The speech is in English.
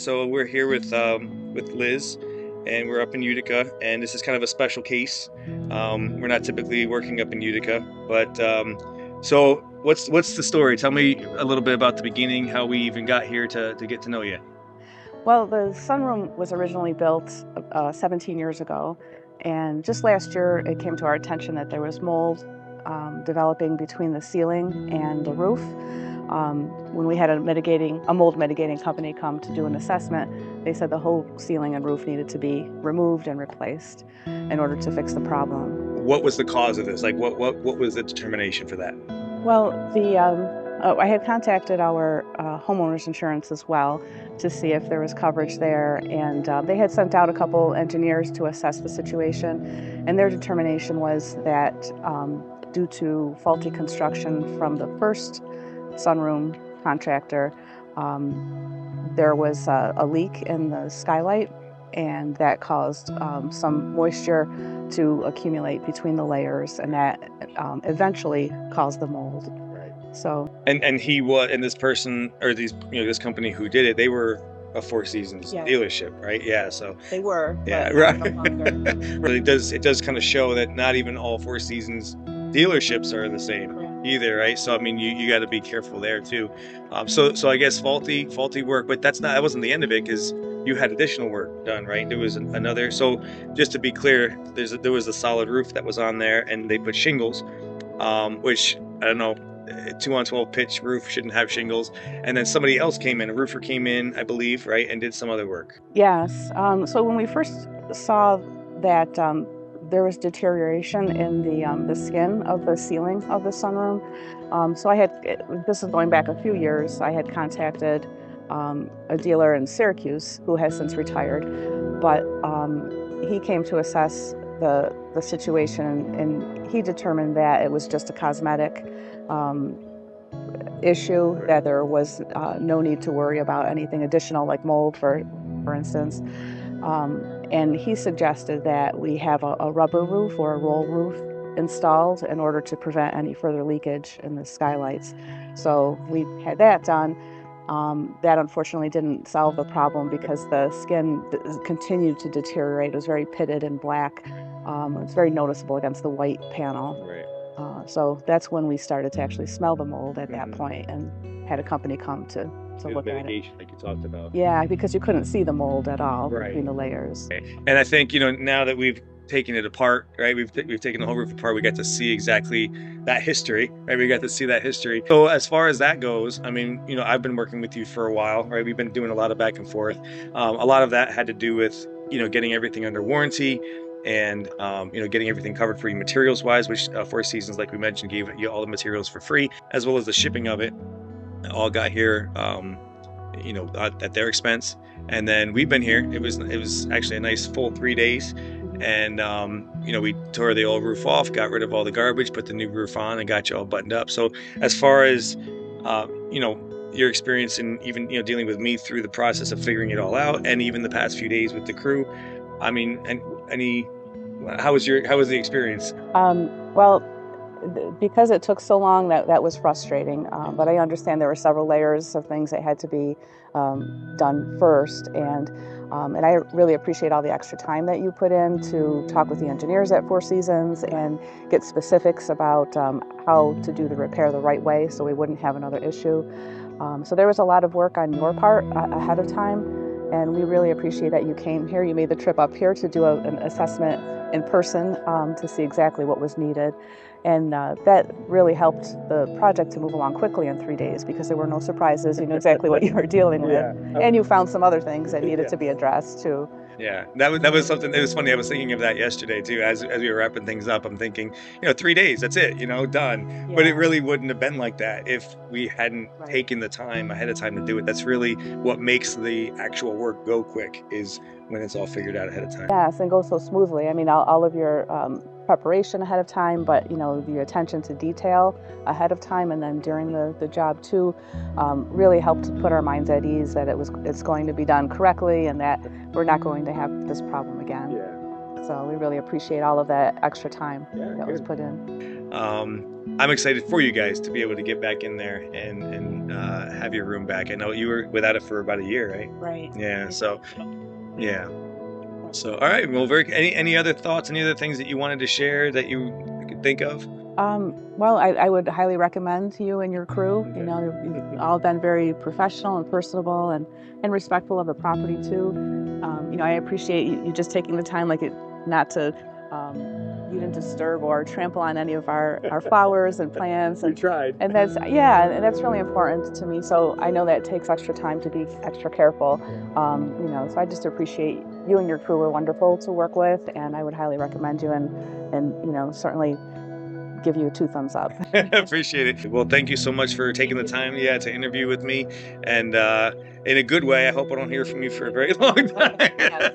So we're here with Liz, and we're up in Utica, and this is kind of a special case. We're not typically working up in Utica, but so what's the story? Tell me a little bit about the beginning, how we even got here to get to know you. Well, the sunroom was originally built 17 years ago, and just last year it came to our attention that there was mold developing between the ceiling and the roof. When we had a mold mitigating company come to do an assessment, they said the whole ceiling and roof needed to be removed and replaced in order to fix the problem. What was the cause of this? Like what was the determination for that? Well, I had contacted our homeowners insurance as well to see if there was coverage there, and they had sent out a couple engineers to assess the situation, and their determination was that due to faulty construction from the first sunroom contractor, there was a leak in the skylight, and that caused some moisture to accumulate between the layers, and that eventually caused the mold. So, And this person or this company who did it, they were a Four Seasons yeah, dealership, right? Yeah, so they were, yeah, but right. no longer. Really it does kind of show that not even all Four Seasons dealerships are the same either, right? So I mean, you got to be careful there too. So I guess faulty work, but that wasn't the end of it, because you had additional work done, right? There was another. So just to be clear, there was a solid roof that was on there, and they put shingles, which I don't know. 2-on-12 pitch roof shouldn't have shingles, and then somebody else came in, a roofer came in, I believe, right, and did some other work. Yes. So when we first saw that there was deterioration in the skin of the ceiling of the sunroom, this is going back a few years, I had contacted a dealer in Syracuse who has since retired, but he came to assess the situation, and he determined that it was just a cosmetic issue, that there was no need to worry about anything additional like mold, for instance. And he suggested that we have a rubber roof or a roll roof installed in order to prevent any further leakage in the skylights. So we had that done. That unfortunately didn't solve the problem because the skin continued to deteriorate. It was very pitted and black. It's very noticeable against the white panel. Right. So that's when we started to actually smell the mold at that point, and had a company come to look at it. Like you talked about. Yeah, because you couldn't see the mold at all Right. between the layers. And I think, now that we've taken it apart, right? We've taken the whole roof apart. We got to see exactly that history, right? We got to see that history. So as far as that goes, I mean, I've been working with you for a while, right? We've been doing a lot of back and forth. A lot of that had to do with, getting everything under warranty, and getting everything covered for you materials wise, which Four Seasons, like we mentioned, gave you all the materials for free, as well as the shipping of it. All got here, at their expense. And then we've been here. It was actually a nice full 3 days, and we tore the old roof off, got rid of all the garbage, put the new roof on, and got you all buttoned up. So as far as your experience in even dealing with me through the process of figuring it all out, and even the past few days with the crew, I mean, and how was the experience? Well, because it took so long, that was frustrating. But I understand there were several layers of things that had to be done first, and I really appreciate all the extra time that you put in to talk with the engineers at Four Seasons and get specifics about how to do the repair the right way, so we wouldn't have another issue. So there was a lot of work on your part ahead of time, and we really appreciate that you came here. You made the trip up here to do an assessment in person to see exactly what was needed. And that really helped the project to move along quickly in 3 days, because there were no surprises. You knew exactly what you were dealing with. Yeah. And you found some other things that needed to be addressed too. Yeah, that was something. It was funny. I was thinking of that yesterday too. As we were wrapping things up, I'm thinking, 3 days, that's it, done. But it Yeah. really wouldn't have been like that if we hadn't Right. taken the time ahead of time to do it. That's really what makes the actual work go quick, is when it's all figured out ahead of time. Yes, and go so smoothly. I mean, all of your preparation ahead of time, but the attention to detail ahead of time, and then during the job too, really helped put our minds at ease that it's going to be done correctly, and that we're not going to have this problem again. Yeah. So we really appreciate all of that extra time Yeah, that was good. put in. I'm excited for you guys to be able to get back in there and have your room back. I know you were without it for about a year, right? Right. Yeah. So, yeah. So, all right. Well, any other thoughts, any other things that you wanted to share that you could think of? Well, I would highly recommend you and your crew. Okay. You've all been very professional and personable and respectful of the property too. I appreciate you just taking the time, not to you didn't disturb or trample on any of our flowers and plants. We tried. And that's really important to me. So I know that it takes extra time to be extra careful. So I just appreciate you and your crew were wonderful to work with, and I would highly recommend you and certainly give you 2 thumbs up. Appreciate it. Well, thank you so much for taking the time, to interview with me, and in a good way. I hope I don't hear from you for a very long time. Yes.